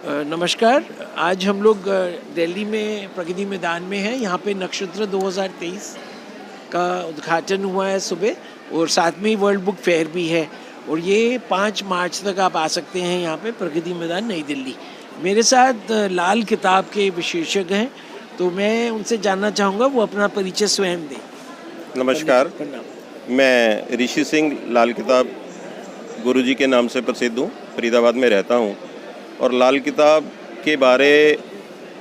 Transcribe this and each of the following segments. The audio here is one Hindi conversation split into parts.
नमस्कार। आज हम लोग दिल्ली में प्रगति मैदान में हैं। यहाँ पे नक्षत्र 2023 का उद्घाटन हुआ है सुबह, और साथ में ही वर्ल्ड बुक फेयर भी है। और ये 5 मार्च तक आप आ सकते हैं यहाँ पे प्रगति मैदान नई दिल्ली। मेरे साथ लाल किताब के विशेषज्ञ हैं, तो मैं उनसे जानना चाहूँगा वो अपना परिचय स्वयं दें। नमस्कार, मैं ऋषि सिंह लाल किताब गुरुजी के नाम से प्रसिद्ध हूँ। फरीदाबाद में रहता हूँ और लाल किताब के बारे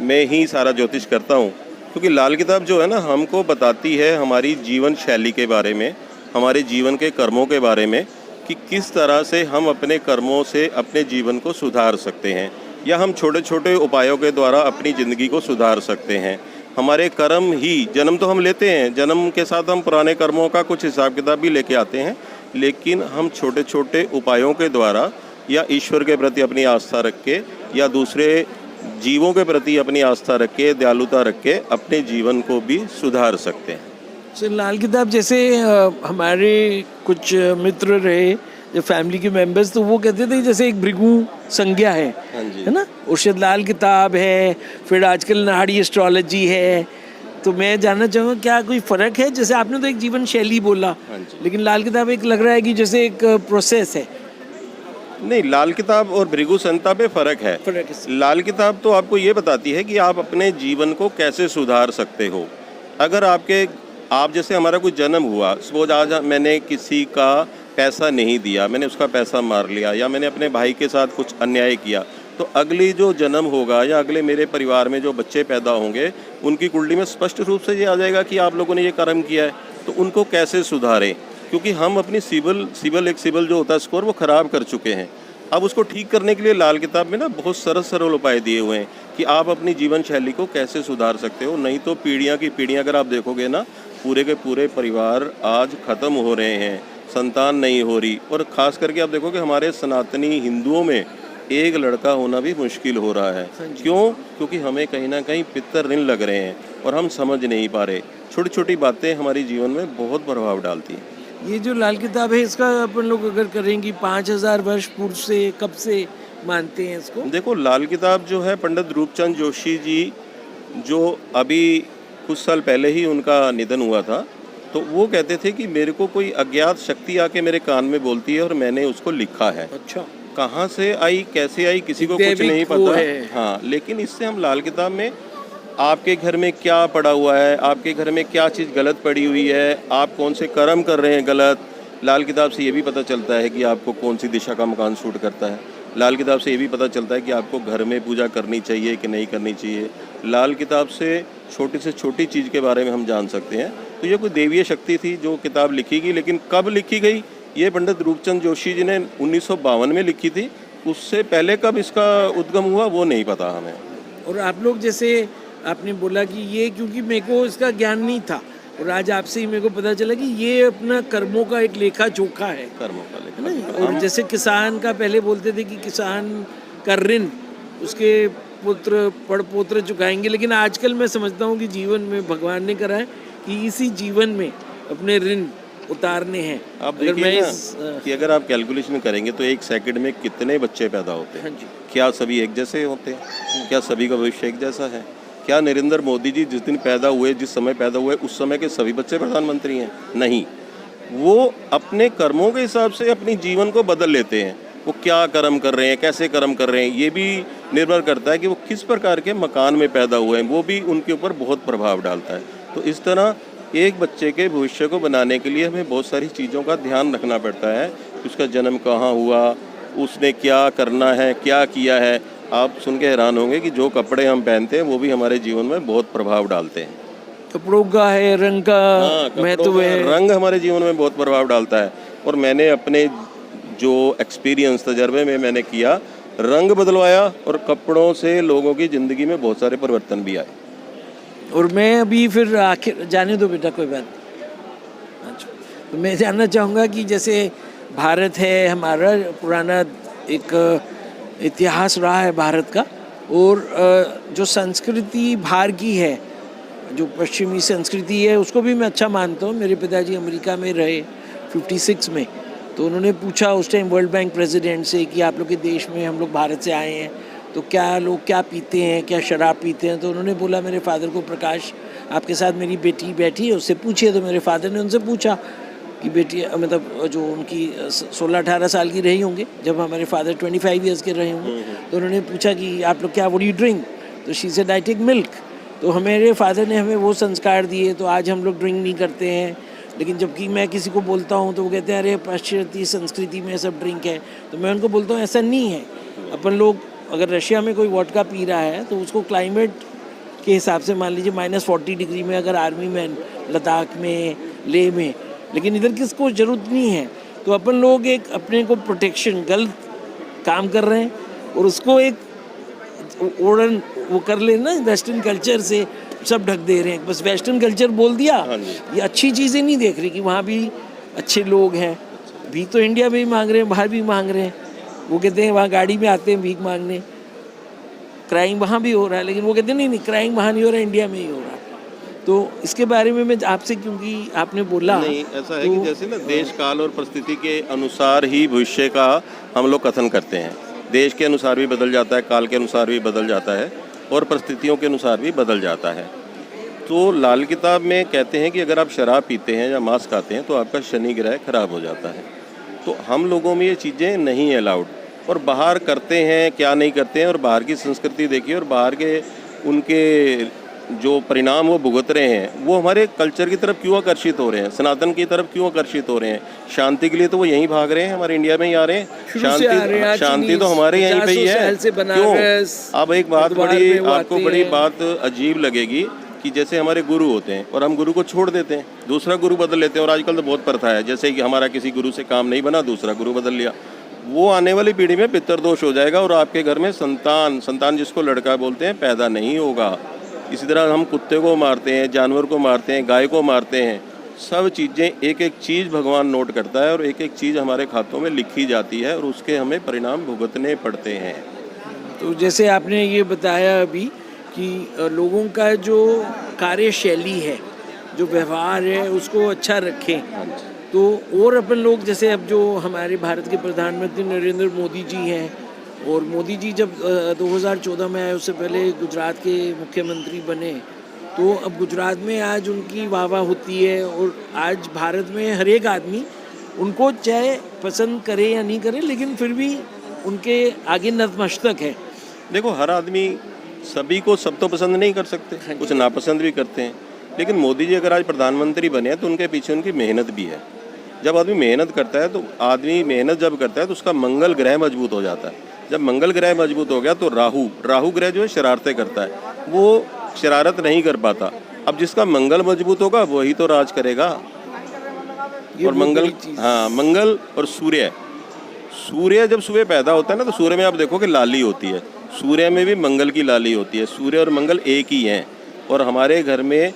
में ही सारा ज्योतिष करता हूँ, क्योंकि लाल किताब जो है ना, हमको बताती है हमारी जीवन शैली के बारे में, हमारे जीवन के कर्मों के बारे में, कि किस तरह से हम अपने कर्मों से अपने जीवन को सुधार सकते हैं, या हम छोटे छोटे उपायों के द्वारा अपनी ज़िंदगी को सुधार सकते हैं। हमारे कर्म ही, जन्म तो हम लेते हैं, जन्म के साथ हम पुराने कर्मों का कुछ हिसाब किताब भी लेके आते हैं, लेकिन हम छोटे छोटे उपायों के द्वारा या ईश्वर के प्रति अपनी आस्था रख के या दूसरे जीवों के प्रति अपनी आस्था रख के, दयालुता रख के अपने जीवन को भी सुधार सकते हैं। सर, लाल किताब जैसे हमारे कुछ मित्र रहे जो फैमिली के मेंबर्स, तो वो कहते थे जैसे एक भृगु संज्ञा है, है ना। उर्शद लाल किताब है, फिर आजकल नाड़ी एस्ट्रोलॉजी है। तो मैं जानना चाहूँगा क्या कोई फ़र्क है? जैसे आपने तो एक जीवन शैली बोला, लेकिन लाल किताब एक लग रहा है कि जैसे एक प्रोसेस है। नहीं, लाल किताब और भृगु संहिता पे फ़र्क है। लाल किताब तो आपको ये बताती है कि आप अपने जीवन को कैसे सुधार सकते हो। अगर आप जैसे हमारा कोई जन्म हुआ, सपोज आज मैंने किसी का पैसा नहीं दिया, मैंने उसका पैसा मार लिया, या मैंने अपने भाई के साथ कुछ अन्याय किया, तो अगली जो जन्म होगा या अगले मेरे परिवार में जो बच्चे पैदा होंगे, उनकी कुंडली में स्पष्ट रूप से ये आ जाएगा कि आप लोगों ने ये कर्म किया है, तो उनको कैसे सुधारें। क्योंकि हम अपनी सिविल जो होता है स्कोर, वो ख़राब कर चुके हैं। अब उसको ठीक करने के लिए लाल किताब में ना बहुत सरल उपाय दिए हुए हैं कि आप अपनी जीवन शैली को कैसे सुधार सकते हो। नहीं तो पीढ़ियाँ की पीढ़ियाँ अगर आप देखोगे ना, पूरे के पूरे परिवार आज ख़त्म हो रहे हैं, संतान नहीं हो रही। और ख़ास करके आप देखोगे हमारे सनातनी हिंदुओं में एक लड़का होना भी मुश्किल हो रहा है। क्यों? क्योंकि हमें कहीं ना कहीं पितर ऋण लग रहे हैं और हम समझ नहीं पा रहे। छोटी छोटी बातें हमारी जीवन में बहुत प्रभाव डालती हैं। ये जो लाल किताब है, इसका अपन लोग अगर करेंगे 5000 वर्ष पूर्व से कब से मानते हैं इसको? देखो, लाल किताब जो है पंडित रूपचंद जोशी जी, जो अभी कुछ साल पहले ही उनका निधन हुआ था, तो वो कहते थे कि मेरे को कोई अज्ञात शक्ति आके मेरे कान में बोलती है और मैंने उसको लिखा है। अच्छा, कहाँ से आई, कैसे आई, किसी को कुछ नहीं पता। हाँ, लेकिन इससे हम लाल किताब में आपके घर में क्या पड़ा हुआ है, आपके घर में क्या चीज़ गलत पड़ी हुई है, आप कौन से कर्म कर रहे हैं गलत। लाल किताब से ये भी पता चलता है कि आपको कौन सी दिशा का मकान सूट करता है। लाल किताब से ये भी पता चलता है कि आपको घर में पूजा करनी चाहिए कि नहीं करनी चाहिए। लाल किताब से छोटी चीज़ के बारे में हम जान सकते हैं। तो ये कोई देवीय शक्ति थी जो किताब लिखी गई, लेकिन कब लिखी गई, ये पंडित रूपचंद जोशी जी ने 1952 में लिखी थी। उससे पहले कब इसका उद्गम हुआ वो नहीं पता हमें। और आप लोग जैसे आपने बोला कि ये, क्योंकि मेरे को इसका ज्ञान नहीं था, और आज आपसे ही मेरे को पता चला कि ये अपना कर्मों का एक लेखा जोखा है, कर्मों का लेखा। और जैसे किसान का पहले बोलते थे कि किसान का ऋण उसके पुत्र पड़पोत्र चुकाएंगे, लेकिन आजकल मैं समझता हूँ कि जीवन में भगवान ने करा है कि इसी जीवन में अपने ऋण उतारने हैं। आप देखिए ना कि अगर आप कैलकुलेशन करेंगे तो 1 सेकंड में कितने बच्चे पैदा होते हैं। क्या सभी एक जैसे होते हैं? क्या सभी का भविष्य एक जैसा है? क्या नरेंद्र मोदी जी जिस दिन पैदा हुए, जिस समय पैदा हुए, उस समय के सभी बच्चे प्रधानमंत्री हैं? नहीं। वो अपने कर्मों के हिसाब से अपनी जीवन को बदल लेते हैं। वो क्या कर्म कर रहे हैं, कैसे कर्म कर रहे हैं, ये भी निर्भर करता है कि वो किस प्रकार के मकान में पैदा हुए हैं, वो भी उनके ऊपर बहुत प्रभाव डालता है। तो इस तरह एक बच्चे के भविष्य को बनाने के लिए हमें बहुत सारी चीज़ों का ध्यान रखना पड़ता है। उसका जन्म कहाँ हुआ, उसने क्या करना है, क्या किया है। आप सुन के हैरान होंगे कि जो कपड़े हम पहनते हैं वो भी हमारे जीवन में बहुत प्रभाव डालते हैं। कपड़ों का है, रंग का महत्व है। रंग हमारे जीवन में बहुत प्रभाव डालता है। और मैंने अपने जो एक्सपीरियंस तजर्बे में मैंने किया, रंग बदलवाया और कपड़ों से लोगों की ज़िंदगी में बहुत सारे परिवर्तन भी आए। और मैं अभी फिर आखिर, जाने दो बेटा, कोई बात नहीं। अच्छा, तो मैं जानना चाहूँगा कि जैसे भारत है हमारा, पुराना एक इतिहास रहा है भारत का, और जो संस्कृति बाहर की है, जो पश्चिमी संस्कृति है, उसको भी मैं अच्छा मानता हूँ। मेरे पिताजी अमेरिका में रहे 56 में, तो उन्होंने पूछा उस टाइम वर्ल्ड बैंक प्रेसिडेंट से कि आप लोग के देश में, हम लोग भारत से आए हैं, तो क्या लोग क्या पीते हैं, क्या शराब पीते हैं। तो उन्होंने बोला मेरे फादर को, प्रकाश आपके साथ मेरी बेटी बैठी है, उससे पूछिए। तो मेरे फादर ने उनसे पूछा कि बेटी, मतलब जो उनकी 16-18 साल की रही होंगे जब हमारे फादर 25 ईयर्स के रहे होंगे, तो उन्होंने पूछा कि आप लोग क्या, व्हाट डू यू ड्रिंक? तो she said I take milk. तो हमारे फादर ने हमें वो संस्कार दिए, तो आज हम लोग ड्रिंक नहीं करते हैं। लेकिन जबकि मैं किसी को बोलता हूँ तो वो कहते हैं अरे पाश्चात्य संस्कृति में सब ड्रिंक है। तो मैं उनको बोलता हूँ ऐसा नहीं है। अपन लोग, अगर रशिया में कोई वोडका पी रहा है तो उसको क्लाइमेट के हिसाब से, मान लीजिए -40 डिग्री में अगर आर्मी मैन लद्दाख में, लेह में, लेकिन इधर किसको ज़रूरत नहीं है। तो अपन लोग एक अपने को प्रोटेक्शन, गलत काम कर रहे हैं और उसको एक ओढ़न वो कर ले ना, वेस्टर्न कल्चर से सब ढक दे रहे हैं। बस वेस्टर्न कल्चर बोल दिया, ये अच्छी चीज़ें नहीं देख रही कि वहाँ भी अच्छे लोग हैं। भीख तो इंडिया में भी मांग रहे हैं, बाहर भी मांग रहे हैं। वो कहते हैं वहाँ गाड़ी में आते हैं भीख मांगने, क्राइम वहाँ भी हो रहा है, लेकिन वो कहते हैं नहीं नहीं, क्राइम वहाँ नहीं हो रहा है, इंडिया में ही हो रहा है। तो इसके बारे में मैं आपसे, क्योंकि आपने बोला नहीं, ऐसा है कि जैसे ना देश काल और परिस्थिति के अनुसार ही भविष्य का हम लोग कथन करते हैं। देश के अनुसार भी बदल जाता है, काल के अनुसार भी बदल जाता है और परिस्थितियों के अनुसार भी बदल जाता है। तो लाल किताब में कहते हैं कि अगर आप शराब पीते हैं या मांस खाते हैं तो आपका शनि ग्रह खराब हो जाता है। तो हम लोगों में ये चीज़ें नहीं अलाउड, और बाहर करते हैं, क्या नहीं करते हैं। और बाहर की संस्कृति देखिए और बाहर के उनके जो परिणाम वो भुगत रहे हैं, वो हमारे कल्चर की तरफ क्यों आकर्षित हो रहे हैं, सनातन की तरफ क्यों आकर्षित हो रहे हैं। शांति के लिए तो वो यहीं भाग रहे हैं, हमारे इंडिया में ही आ रहे हैं। शांति तो हमारे यहीं पे ही है, क्यों। अब एक बात बड़ी, आपको बड़ी बात अजीब लगेगी कि जैसे हमारे गुरु होते हैं और हम गुरु को छोड़ देते हैं, दूसरा गुरु बदल लेते हैं। और आजकल तो बहुत प्रथा है, जैसे कि हमारा किसी गुरु से काम नहीं बना, दूसरा गुरु बदल लिया। वो आने वाली पीढ़ी में पितृदोष हो जाएगा और आपके घर में संतान जिसको लड़का बोलते हैं, पैदा नहीं होगा। इसी तरह हम कुत्ते को मारते हैं, जानवर को मारते हैं, गाय को मारते हैं। सब चीज़ें, एक एक चीज़ भगवान नोट करता है और एक एक चीज़ हमारे खातों में लिखी जाती है और उसके हमें परिणाम भुगतने पड़ते हैं। तो जैसे आपने ये बताया अभी कि लोगों का जो कार्यशैली है, जो व्यवहार है, उसको अच्छा रखें। तो और अपन लोग, जैसे अब जो हमारे भारत के प्रधानमंत्री नरेंद्र मोदी जी हैं, और मोदी जी जब 2014 में आए, उससे पहले गुजरात के मुख्यमंत्री बने, तो अब गुजरात में आज उनकी वाह वाह होती है। और आज भारत में हर एक आदमी उनको चाहे पसंद करे या नहीं करे, लेकिन फिर भी उनके आगे नतमस्तक है। देखो, हर आदमी सभी को सब तो पसंद नहीं कर सकते, कुछ नापसंद भी करते हैं। लेकिन मोदी जी अगर आज प्रधानमंत्री बने हैं तो उनके पीछे उनकी मेहनत भी है। जब आदमी मेहनत करता है, तो आदमी मेहनत जब करता है तो उसका मंगल ग्रह मजबूत हो जाता है। जब मंगल ग्रह मजबूत हो गया तो राहु ग्रह जो है शरारतें करता है, वो शरारत नहीं कर पाता। अब जिसका मंगल मजबूत होगा वही तो राज करेगा। और मंगल और सूर्य जब सुबह पैदा होता है ना, तो सूर्य में आप देखो कि लाली होती है, सूर्य में भी मंगल की लाली होती है। सूर्य और मंगल एक ही हैं। और हमारे घर में,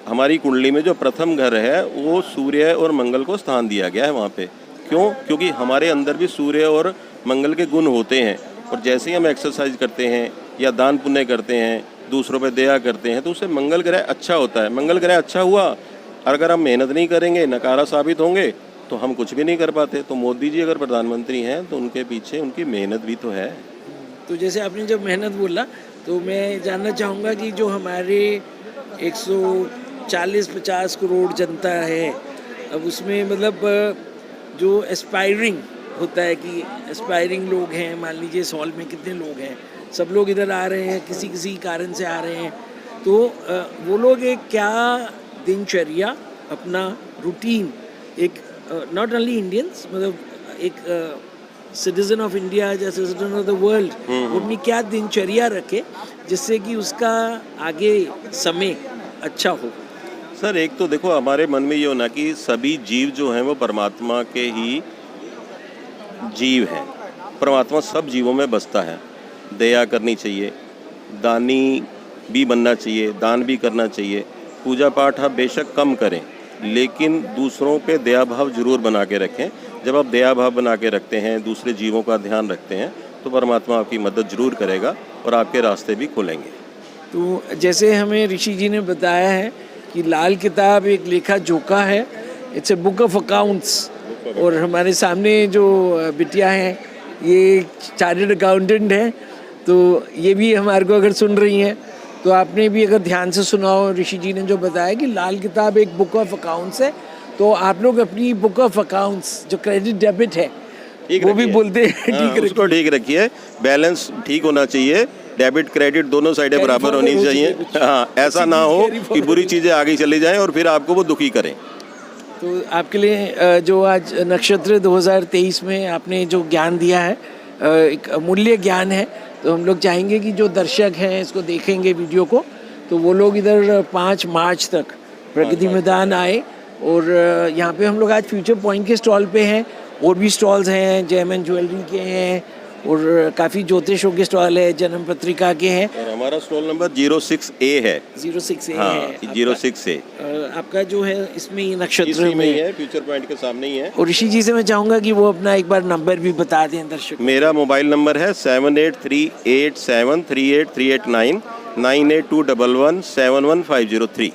हमारी कुंडली में जो प्रथम घर है, वो सूर्य और मंगल को स्थान दिया गया है वहाँ पे। क्यों? क्योंकि हमारे अंदर भी सूर्य और मंगल के गुण होते हैं। और जैसे ही हम एक्सरसाइज करते हैं या दान पुण्य करते हैं, दूसरों पे दया करते हैं, तो उससे मंगल ग्रह अच्छा होता है। मंगल ग्रह अच्छा हुआ, अगर हम मेहनत नहीं करेंगे, नकारा साबित होंगे, तो हम कुछ भी नहीं कर पाते। तो मोदी जी अगर प्रधानमंत्री हैं तो उनके पीछे उनकी मेहनत भी तो है। तो जैसे आपने जब मेहनत बोला, तो मैं जानना चाहूँगा कि जो हमारे 140-50 करोड़ जनता है, अब उसमें मतलब जो एस्पायरिंग होता है कि एस्पायरिंग लोग हैं, मान लीजिए इस हॉल में कितने लोग हैं, सब लोग इधर आ रहे हैं, किसी किसी कारण से आ रहे हैं। तो वो लोग एक क्या दिनचर्या, अपना रूटीन, एक नॉट ओनली इंडियंस, मतलब एक सिटीजन ऑफ इंडिया या सिटीजन ऑफ द वर्ल्ड, वो अपनी क्या दिनचर्या रखे जिससे कि उसका आगे समय अच्छा हो। सर, एक तो देखो, हमारे मन में ये होना कि सभी जीव जो हैं वो परमात्मा के ही जीव हैं। परमात्मा सब जीवों में बसता है। दया करनी चाहिए, दानी भी बनना चाहिए, दान भी करना चाहिए। पूजा पाठ आप बेशक कम करें, लेकिन दूसरों पे दया भाव जरूर बना के रखें। जब आप दया भाव बना के रखते हैं, दूसरे जीवों का ध्यान रखते हैं, तो परमात्मा आपकी मदद जरूर करेगा और आपके रास्ते भी खुलेंगे। तो जैसे हमें ऋषि जी ने बताया है कि लाल किताब एक लेखा जोखा है, it's a book of accounts. और हमारे सामने जो बिटिया हैं, ये चार्टर्ड अकाउंटेंट हैं। तो ये भी हमारे को अगर सुन रही हैं तो आपने भी अगर ध्यान से सुना हो, ऋषि जी ने जो बताया कि लाल किताब एक बुक ऑफ अकाउंट्स है, तो आप लोग अपनी बुक ऑफ अकाउंट्स जो क्रेडिट डेबिट है वो भी बोलते हैं उसको ठीक रखिए, बैलेंस ठीक होना चाहिए, डेबिट क्रेडिट दोनों साइडें बराबर होनी चाहिए। हाँ, ऐसा ना हो कि बुरी चीज़ें आगे चली जाएं और फिर आपको वो दुखी करें। तो आपके लिए जो आज नक्षत्र 2023 में आपने जो ज्ञान दिया है, एक अमूल्य ज्ञान है, तो हम लोग चाहेंगे कि जो दर्शक हैं इसको देखेंगे वीडियो को, तो वो लोग इधर 5 मार्च तक प्रगति मैदान आए। और यहाँ पे हम लोग आज फ्यूचर पॉइंट के स्टॉल पे हैं, और भी स्टॉल्स हैं, जयमन ज्वेलरी के हैं, और काफ़ी ज्योतिषों के स्टॉल है, जन्म पत्रिका के हैं। और हमारा स्टॉल नंबर 06A है। 06A हाँ, है 06A आपका जो है, इसमें ही नक्षत्र इसी में में ही है, फ्यूचर पॉइंट के सामने ही है। और ऋषि जी से मैं चाहूँगा कि वो अपना एक बार नंबर भी बता दें दर्शक। मेरा मोबाइल नंबर है 7838738389 9821171503।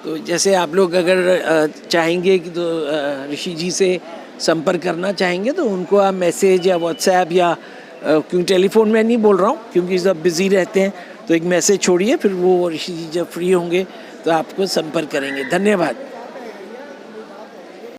तो जैसे आप लोग अगर चाहेंगे कि तो ऋषि जी से संपर्क करना चाहेंगे तो उनको आप मैसेज या व्हाट्सएप या क्यों टेलीफोन में नहीं बोल रहा हूँ क्योंकि सब बिज़ी रहते हैं, तो एक मैसेज छोड़िए, फिर वो ऋषि जी जब फ्री होंगे तो आपको संपर्क करेंगे। धन्यवाद।